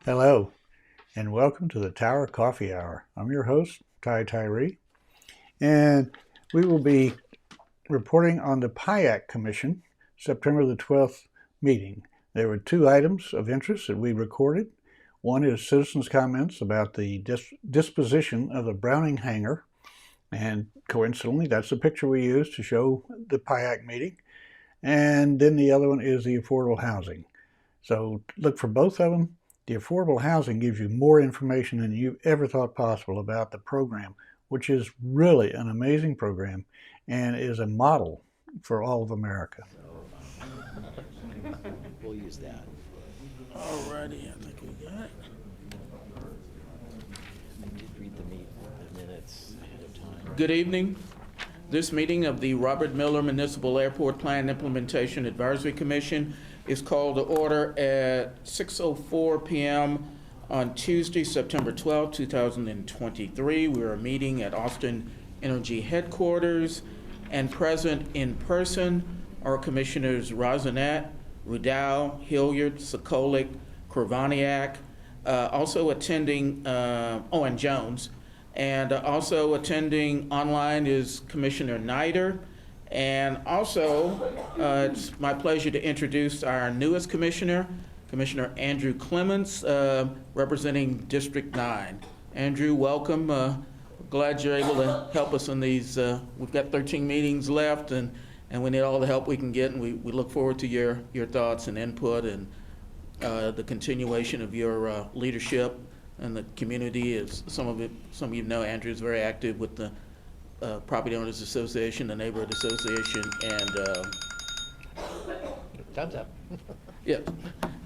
Hello, and welcome to the Tower Coffee Hour. I'm your host, Tyree, and we will be reporting on the PIAC Commission September the 12th meeting. There were two items of interest that we recorded. One is citizens' comments about the disposition of the Browning Hangar, and coincidentally, that's the picture we used to show the PIAC meeting. And then the other one is the affordable housing. So look for both of them. The affordable housing gives you more information than you ever thought possible about the program, which is really an amazing program and is a model for all of America. We'll use that. Alrighty, I think we got it. I did read the minutes ahead of time. Good evening. This meeting of the Robert Mueller Municipal Airport Plan Implementation Advisory Commission is called to order at 6:04 p.m. on Tuesday, September 12, 2023. We are meeting at Austin Energy Headquarters, and present in person are Commissioners Rosinette, Rudall, Hilliard, Sokolik, Kravaniak, also attending, and Jones. And also attending online is Commissioner Nider. And also, it's my pleasure to introduce our newest commissioner, Commissioner Andrew Clements, representing District 9. Andrew, welcome. Glad you're able to help us in these. We've got 13 meetings left, and we need all the help we can get, and we look forward to your thoughts and input and the continuation of your leadership. And the community is, some of you know, Andrew is very active with the Property Owners Association, the Neighborhood Association, and Thumbs up. yeah.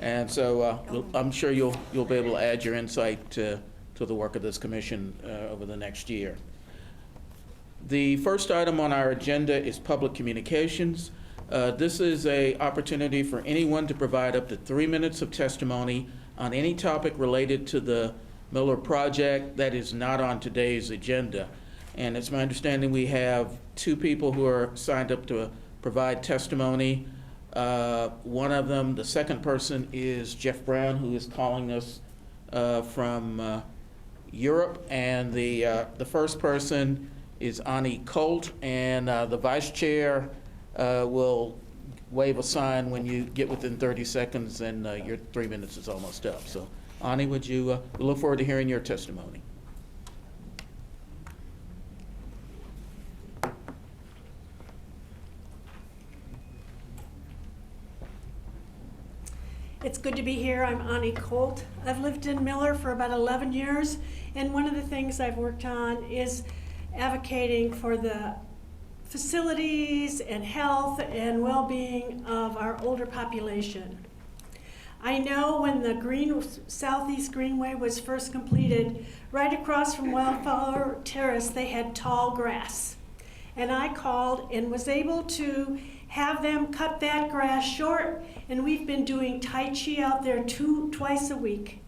And so I'm sure you'll be able to add your insight to the work of this commission over the next year. The first item on our agenda is public communications. This is an opportunity for anyone to provide up to 3 minutes of testimony on any topic related to the Mueller project that is not on today's agenda. And it's my understanding we have two people who are signed up to provide testimony. One of them, the second person, is Jeff Brown, who is calling us from Europe. And the first person is Ani Colt, and the vice chair will wave a sign when you get within 30 seconds and your 3 minutes is almost up. So, Ani, would you, we look forward to hearing your testimony. It's good to be here. I'm Ani Colt. I've lived in Miller for about 11 years, and one of the things I've worked on is advocating for the facilities and health and well-being of our older population. I know when the Southeast Greenway was first completed, right across from Wildflower Terrace, they had tall grass. And I called and was able to have them cut that grass short, and we've been doing Tai Chi out there twice a week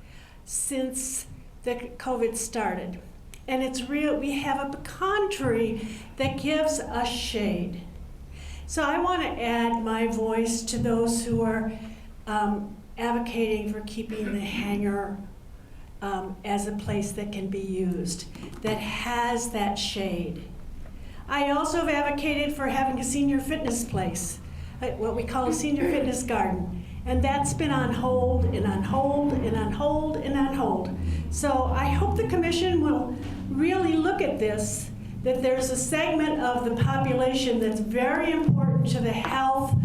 since the COVID started. And it's real, we have a pecan tree that gives us shade. So I want to add my voice to those who are advocating for keeping the hangar as a place that can be used, that has that shade. I also have advocated for having a senior fitness place, what we call a senior fitness garden. And that's been on hold and on hold and on hold and on hold. So I hope the commission will really look at this, that there's a segment of the population that's very important to the health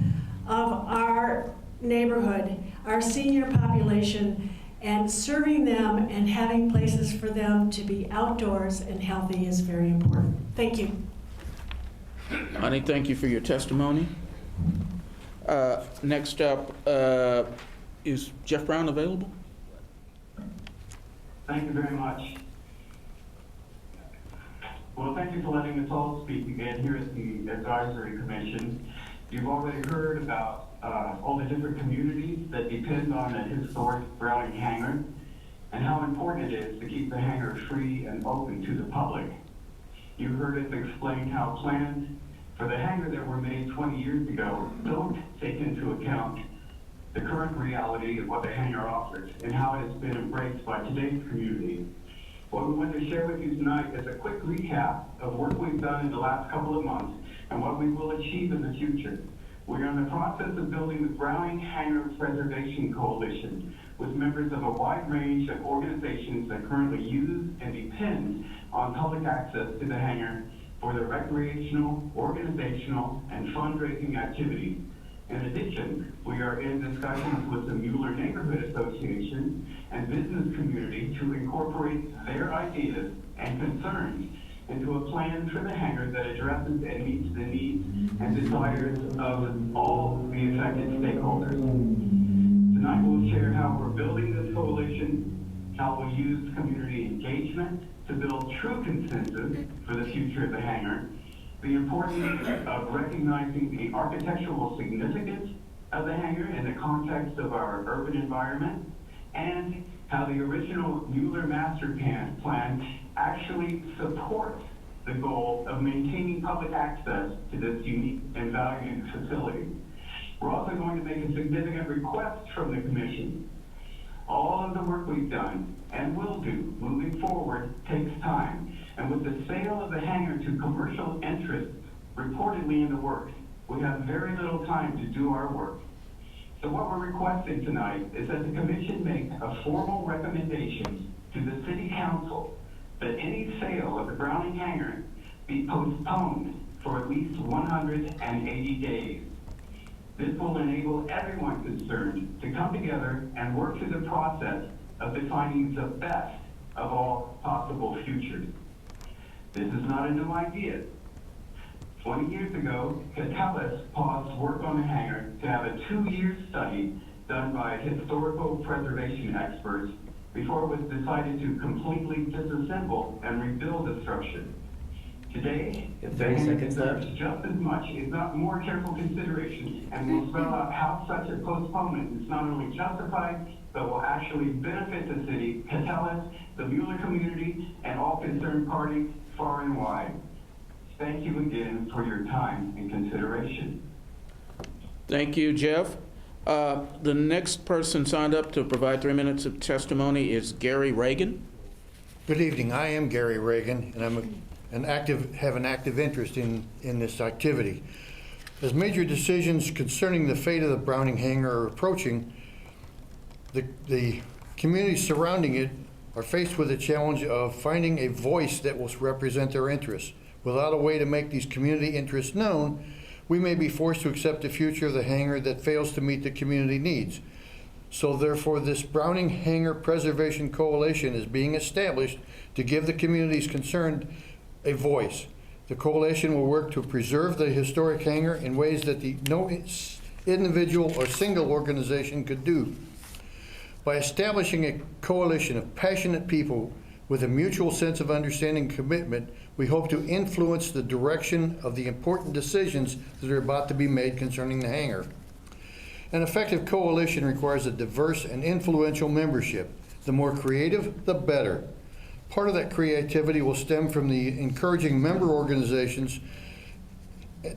of our neighborhood, our senior population, and serving them and having places for them to be outdoors and healthy is very important. Thank you. Ani, thank you for your testimony. Next up, is Jeff Brown available? Thank you very much. Well, thank you for letting us all speak again here at the Advisory Commission. You've already heard about all the different communities that depend on a historic Browning Hangar and how important it is to keep the hangar free and open to the public. You heard us explain how plans for the hangar that were made 20 years ago don't take into account the current reality of what the hangar offers and how it has been embraced by today's community. What we want to share with you tonight is a quick recap of work we've done in the last couple of months and what we will achieve in the future. We are in the process of building the Browning Hangar Preservation Coalition with members of a wide range of organizations that currently use and depend on public access to the hangar for their recreational, organizational, and fundraising activities. In addition, we are in discussions with the Mueller Neighborhood Association and business community to incorporate their ideas and concerns into a plan for the hangar that addresses and meets the needs and desires of all the affected stakeholders. Tonight we'll share how we're building this coalition, how we'll use community engagement to build true consensus for the future of the hangar, the importance of recognizing the architectural significance of the hangar in the context of our urban environment, and how the original Mueller master plan actually supports the goal of maintaining public access to this unique and valued facility. We're also going to make a significant request from the Commission. All of the work we've done and will do moving forward takes time. And with the sale of the hangar to commercial interests reportedly in the works, we have very little time to do our work. So what we're requesting tonight is that the Commission make a formal recommendation to the City Council that any sale of the Browning Hangar be postponed for at least 180 days. This will enable everyone concerned to come together and work through the process of defining the best of all possible futures. This is not a new idea. 20 years ago, Catalyst paused work on the hangar to have a 2-year study done by historical preservation experts before it was decided to completely disassemble and rebuild the structure. Today, the hangar deserves just as much, if not more careful consideration, and will spell out how such a postponement is not only justified, but will actually benefit the city, Catalyst, the Mueller community, and all concerned parties far and wide. Thank you again for your time and consideration. Thank you, Jeff. The next person signed up to provide 3 minutes of testimony is Gary Reagan. Good evening. I am Gary Reagan, and have an active interest in this activity. As major decisions concerning the fate of the Browning Hangar are approaching, the communities surrounding it are faced with the challenge of finding a voice that will represent their interests. Without a way to make these community interests known, we may be forced to accept a future of the hangar that fails to meet the community needs. So therefore, this Browning Hangar Preservation Coalition is being established to give the communities concerned a voice. The coalition will work to preserve the historic hangar in ways that no individual or single organization could do. By establishing a coalition of passionate people with a mutual sense of understanding and commitment, we hope to influence the direction of the important decisions that are about to be made concerning the hangar. An effective coalition requires a diverse and influential membership. The more creative, the better. Part of that creativity will stem from the encouraging member organizations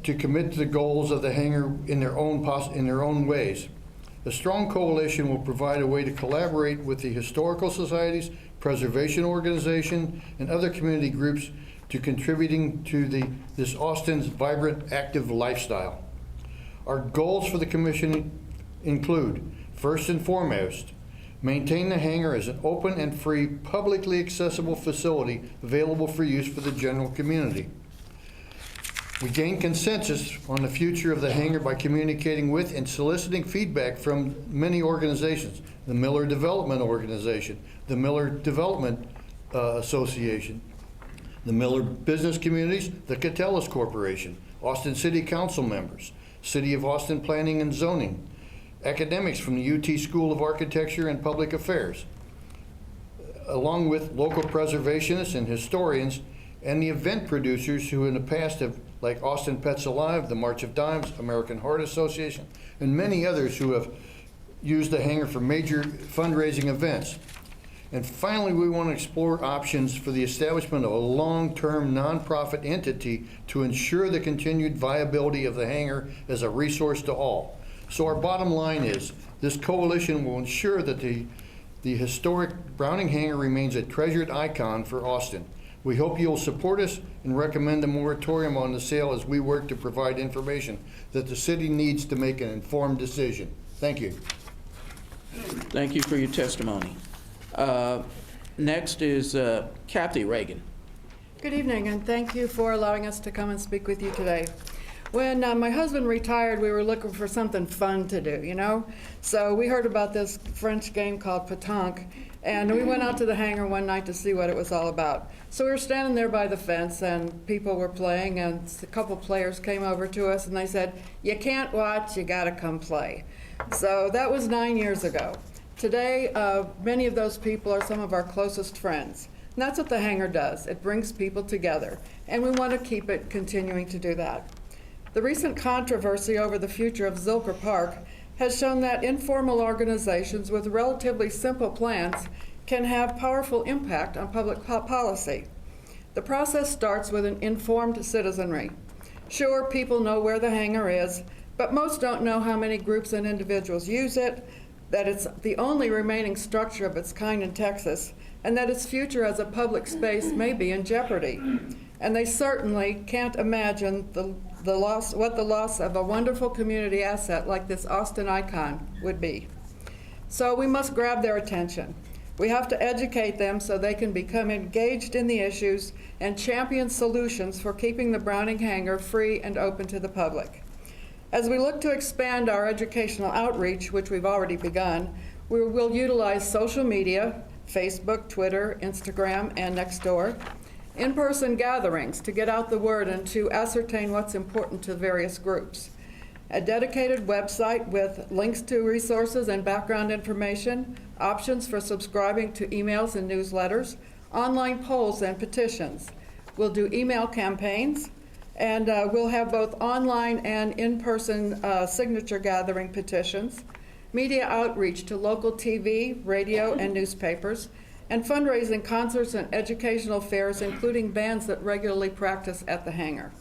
to commit to the goals of the hangar in their own ways. A strong coalition will provide a way to collaborate with the historical societies, preservation organization, and other community groups to contributing to this Austin's vibrant, active lifestyle. Our goals for the commission include, first and foremost, maintain the hangar as an open and free, publicly accessible facility available for use for the general community. We gain consensus on the future of the hangar by communicating with and soliciting feedback from many organizations: the Mueller Development Organization, the Mueller Development Association, the Mueller business communities, the Catalyst Corporation, Austin City Council members, City of Austin Planning and Zoning, academics from the UT School of Architecture and Public Affairs, along with local preservationists and historians, and the event producers who in the past have, like Austin Pets Alive, the March of Dimes, American Heart Association, and many others who have used the hangar for major fundraising events. And finally, we want to explore options for the establishment of a long-term nonprofit entity to ensure the continued viability of the hangar as a resource to all. So our bottom line is, This coalition will ensure that the historic Browning Hangar remains a treasured icon for Austin. We hope you'll support us and recommend a moratorium on the sale as we work to provide information that the city needs to make an informed decision. Thank you. Thank you for your testimony. Next is Kathy Reagan. Good evening, and thank you for allowing us to come and speak with you today. When my husband retired, we were looking for something fun to do, you know? So we heard about this French game called pétanque, and we went out to the hangar one night to see what it was all about. So we were standing there by the fence, and people were playing, and a couple players came over to us, and they said, "You can't watch, you gotta come play." So that was 9 years ago. Today, many of those people are some of our closest friends. And that's what the hangar does. It brings people together, and we want to keep it continuing to do that. The recent controversy over the future of Zilker Park has shown that informal organizations with relatively simple plans can have powerful impact on public policy. The process starts with an informed citizenry. Sure, people know where the hangar is, but most don't know how many groups and individuals use it, that it's the only remaining structure of its kind in Texas, and that its future as a public space may be in jeopardy. And they certainly can't imagine what the loss of a wonderful community asset like this Austin icon would be. So we must grab their attention. We have to educate them so they can become engaged in the issues and champion solutions for keeping the Browning Hangar free and open to the public. As we look to expand our educational outreach, which we've already begun, we will utilize social media, Facebook, Twitter, Instagram, and Nextdoor, in-person gatherings to get out the word and to ascertain what's important to various groups, a dedicated website with links to resources and background information, options for subscribing to emails and newsletters, online polls and petitions. We'll do email campaigns, and we'll have both online and in-person signature gathering petitions, media outreach to local TV, radio, and newspapers, and fundraising concerts and educational fairs, including bands that regularly practice at the hangar.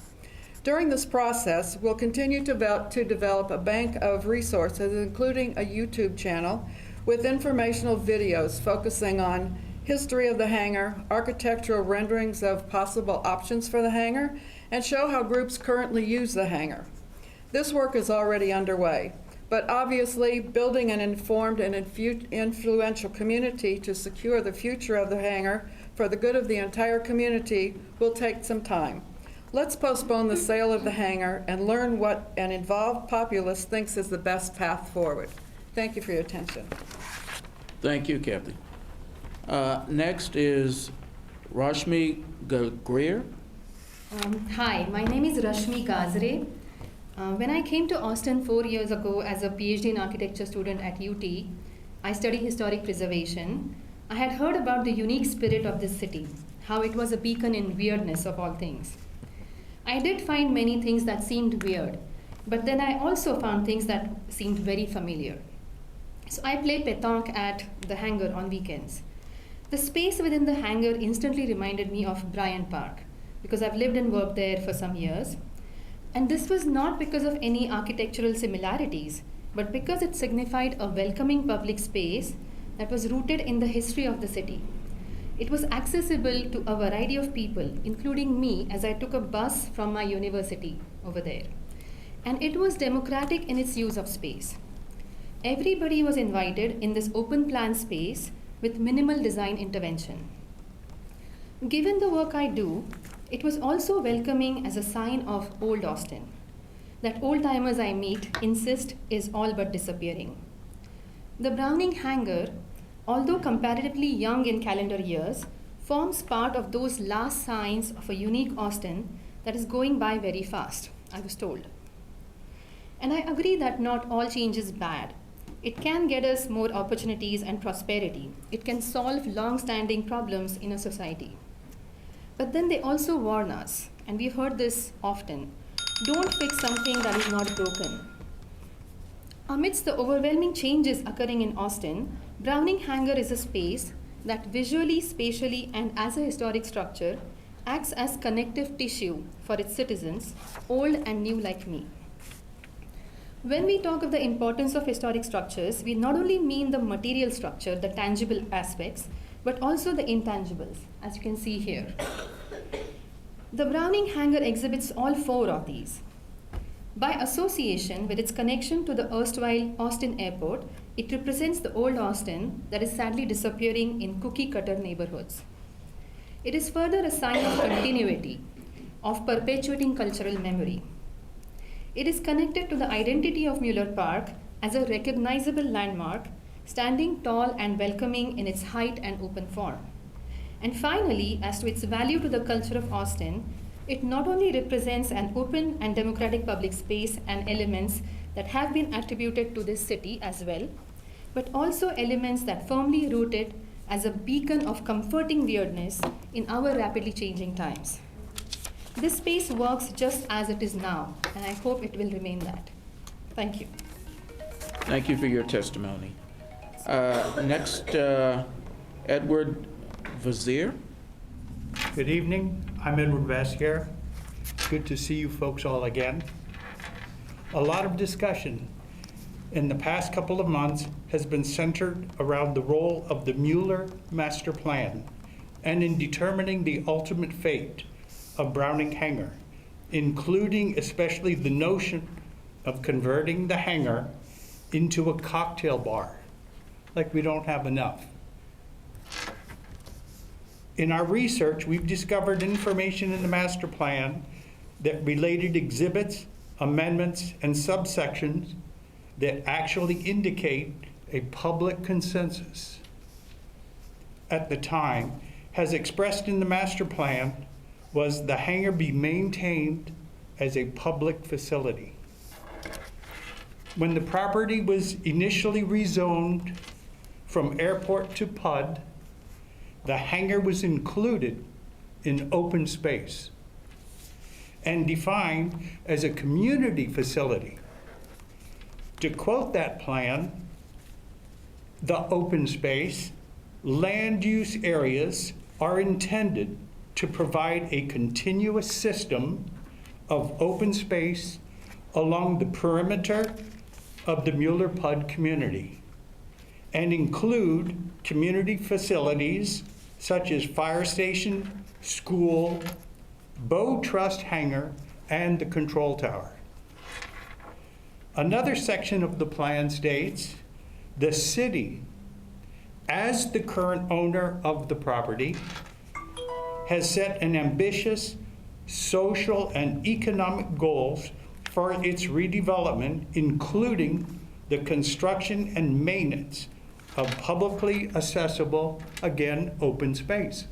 During this process, we'll continue to develop a bank of resources, including a YouTube channel with informational videos focusing on history of the hangar, architectural renderings of possible options for the hangar, and show how groups currently use the hangar. This work is already underway, but obviously building an informed and influential community to secure the future of the hangar for the good of the entire community will take some time. Let's postpone the sale of the hangar and learn what an involved populace thinks is the best path forward. Thank you for your attention. Thank you, Kathy. Next is Rashmi Greer. Hi, my name is Rashmi Gazre. When I came to Austin 4 years ago as a PhD in architecture student at UT, I studied historic preservation. I had heard about the unique spirit of this city, how it was a beacon in weirdness of all things. I did find many things that seemed weird, but then I also found things that seemed very familiar. So I played pétanque at the hangar on weekends. The space within the hangar instantly reminded me of Bryant Park, because I've lived and worked there for some years. And this was not because of any architectural similarities, but because it signified a welcoming public space that was rooted in the history of the city. It was accessible to a variety of people, including me, as I took a bus from my university over there. And it was democratic in its use of space. Everybody was invited in this open plan space with minimal design intervention. Given the work I do, it was also welcoming as a sign of old Austin, that old-timers I meet insist is all but disappearing. The Browning Hangar, although comparatively young in calendar years, forms part of those last signs of a unique Austin that is going by very fast, I was told. And I agree that not all change is bad. It can get us more opportunities and prosperity. It can solve long-standing problems in a society. But then they also warn us, and we've heard this often, don't fix something that is not broken. Amidst the overwhelming changes occurring in Austin, Browning Hangar is a space that visually, spatially, and as a historic structure acts as connective tissue for its citizens, old and new like me. When we talk of the importance of historic structures, we not only mean the material structure, the tangible aspects, but also the intangibles, as you can see here. The Browning Hangar exhibits all four of these. By association with its connection to the erstwhile Austin Airport, it represents the old Austin that is sadly disappearing in cookie-cutter neighborhoods. It is further a sign of continuity, of perpetuating cultural memory. It is connected to the identity of Mueller Park as a recognizable landmark, standing tall and welcoming in its height and open form. And finally, as to its value to the culture of Austin, it not only represents an open and democratic public space and elements that have been attributed to this city as well, but also elements that firmly root it as a beacon of comforting weirdness in our rapidly changing times. This space works just as it is now, and I hope it will remain that. Thank you. Thank you for your testimony. Next, Edward Vizier. Good evening. I'm Edward Vasquer. Good to see you folks all again. A lot of discussion in the past couple of months has been centered around the role of the Mueller Master Plan and in determining the ultimate fate of Browning Hangar, including especially the notion of converting the hangar into a cocktail bar, like we don't have enough. In our research, we've discovered information in the master plan that related exhibits, amendments, and subsections that actually indicate a public consensus at the time, has expressed in the master plan, was the hangar be maintained as a public facility. When the property was initially rezoned from airport to PUD, the hangar was included in open space and defined as a community facility. To quote that plan, the open space, land use areas are intended to provide a continuous system of open space along the perimeter of the Mueller PUD community and include community facilities such as fire station, school, Bow Trust hangar, and the control tower. Another section of the plan states, the city, as the current owner of the property, has set an ambitious social and economic goals for its redevelopment, including the construction and maintenance of publicly accessible, again, open space.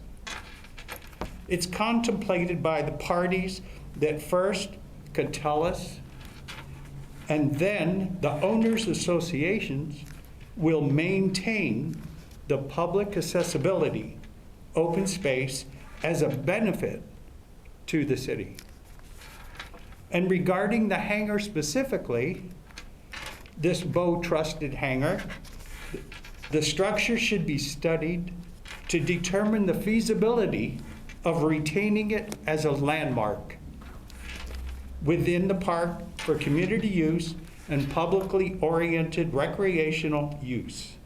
It's contemplated by the parties that first could tell us, and then the owners' associations will maintain the public accessibility, open space, as a benefit to the city. And regarding the hangar specifically, this Bow Trusted hangar, the structure should be studied to determine the feasibility of retaining it as a landmark within the park for community use and publicly oriented recreational use.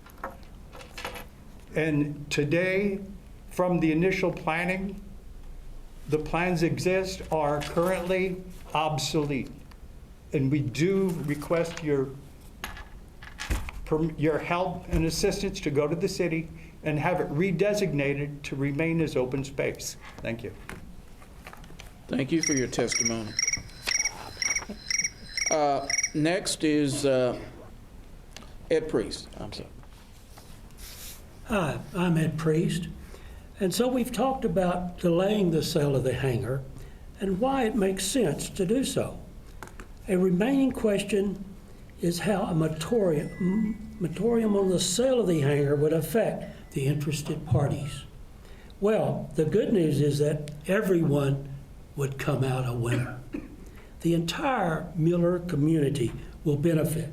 And today, from the initial planning, the plans exist are currently obsolete. And we do request your help and assistance to go to the city and have it redesignated to remain as open space. Thank you. Thank you for your testimony. Next is Ed Priest. I'm sorry. Hi, I'm Ed Priest. And so we've talked about delaying the sale of the hangar and why it makes sense to do so. A remaining question is how a moratorium on the sale of the hangar would affect the interested parties. Well, the good news is that everyone would come out a winner. The entire Mueller community will benefit.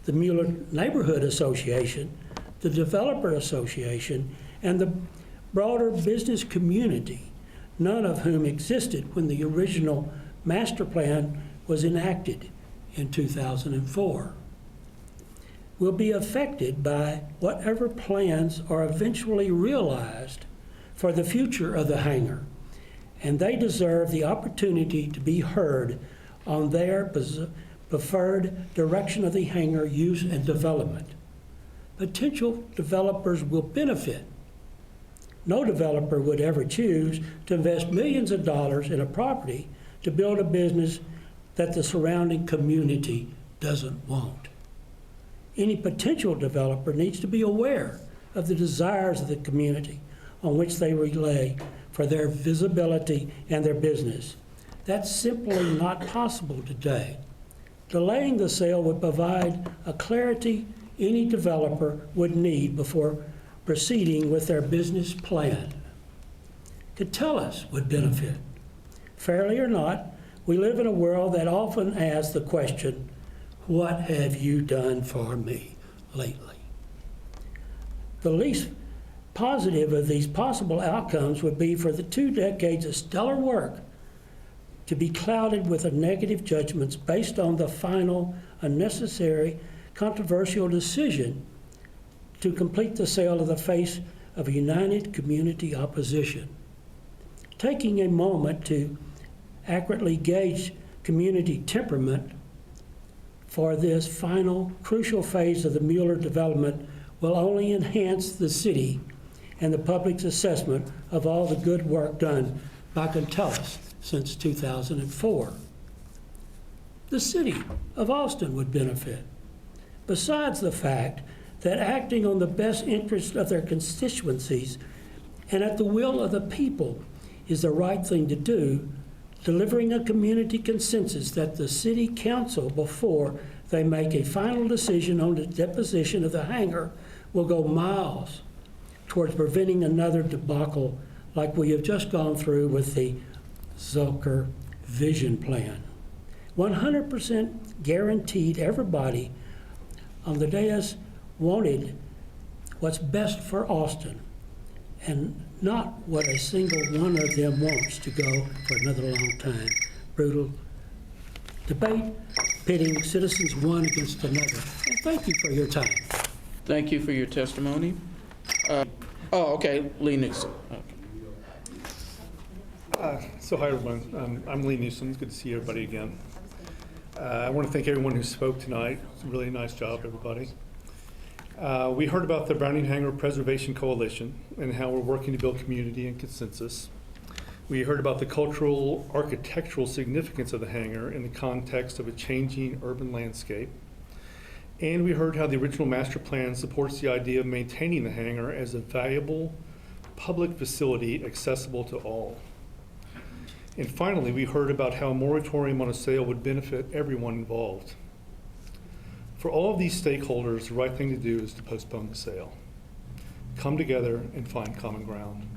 The Mueller Neighborhood Association, the Developer Association, and the broader business community, none of whom existed when the original master plan was enacted in 2004. Will be affected by whatever plans are eventually realized for the future of the hangar, and they deserve the opportunity to be heard on their preferred direction of the hangar use and development. Potential developers will benefit. No developer would ever choose to invest millions of dollars in a property to build a business that the surrounding community doesn't want. Any potential developer needs to be aware of the desires of the community on which they rely for their visibility and their business. That's simply not possible today. Delaying the sale would provide a clarity any developer would need before proceeding with their business plan. Catellus would benefit. Fairly or not, we live in a world that often asks the question, what have you done for me lately? The least positive of these possible outcomes would be for the 2 decades of stellar work to be clouded with negative judgments based on the final, unnecessary, controversial decision to complete the sale of the face of a united community opposition. Taking a moment to accurately gauge community temperament for this final, crucial phase of the Mueller development will only enhance the city and the public's assessment of all the good work done by Catellus since 2004. The city of Austin would benefit. Besides the fact that acting on the best interest of their constituencies and at the will of the people is the right thing to do, delivering a community consensus that the city council, before they make a final decision on the disposition of the hangar, will go miles towards preventing another debacle like we have just gone through with the Zucker vision plan. 100% guaranteed everybody on the dais wanted what's best for Austin and not what a single one of them wants to go for another long time. Brutal debate, pitting citizens one against another. And thank you for your time. Thank you for your testimony. Okay, Lee Newsom. Okay. So hi everyone, I'm Lee Newsom. It's good to see everybody again. I want to thank everyone who spoke tonight. It's a really nice job, everybody. We heard about the Browning Hangar Preservation Coalition and how we're working to build community and consensus. We heard about the cultural, architectural significance of the hangar in the context of a changing urban landscape. And we heard how the original master plan supports the idea of maintaining the hangar as a valuable public facility accessible to all. And finally, we heard about how a moratorium on a sale would benefit everyone involved. For all of these stakeholders, the right thing to do is to postpone the sale. Come together and find common ground.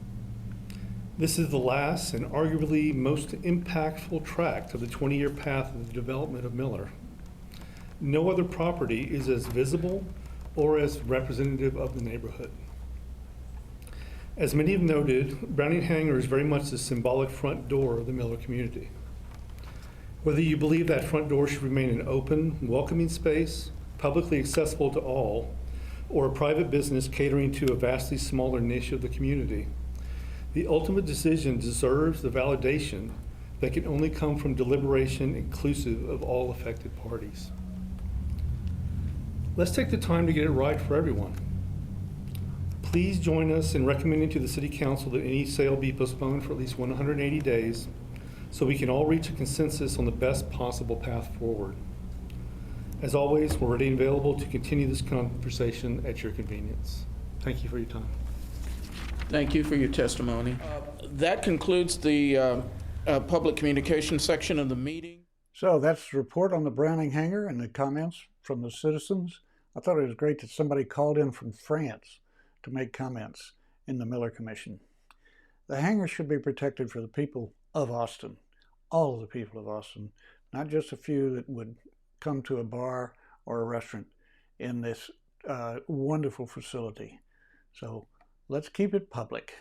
This is the last and arguably most impactful tract of the 20-year path of the development of Mueller. No other property is as visible or as representative of the neighborhood. As many have noted, Browning Hangar is very much the symbolic front door of the Mueller community. Whether you believe that front door should remain an open, welcoming space, publicly accessible to all, or a private business catering to a vastly smaller niche of the community, the ultimate decision deserves the validation that can only come from deliberation inclusive of all affected parties. Let's take the time to get it right for everyone. Please join us in recommending to the City Council that any sale be postponed for at least 180 days so we can all reach a consensus on the best possible path forward. As always, we're ready and available to continue this conversation at your convenience. Thank you for your time. Thank you for your testimony. That concludes the public communication section of the meeting. So that's the report on the Browning Hangar and the comments from the citizens. I thought it was great that somebody called in from France to make comments in the Mueller Commission. The hangar should be protected for the people of Austin, all of the people of Austin, not just a few that would come to a bar or a restaurant in this wonderful facility. So let's keep it public.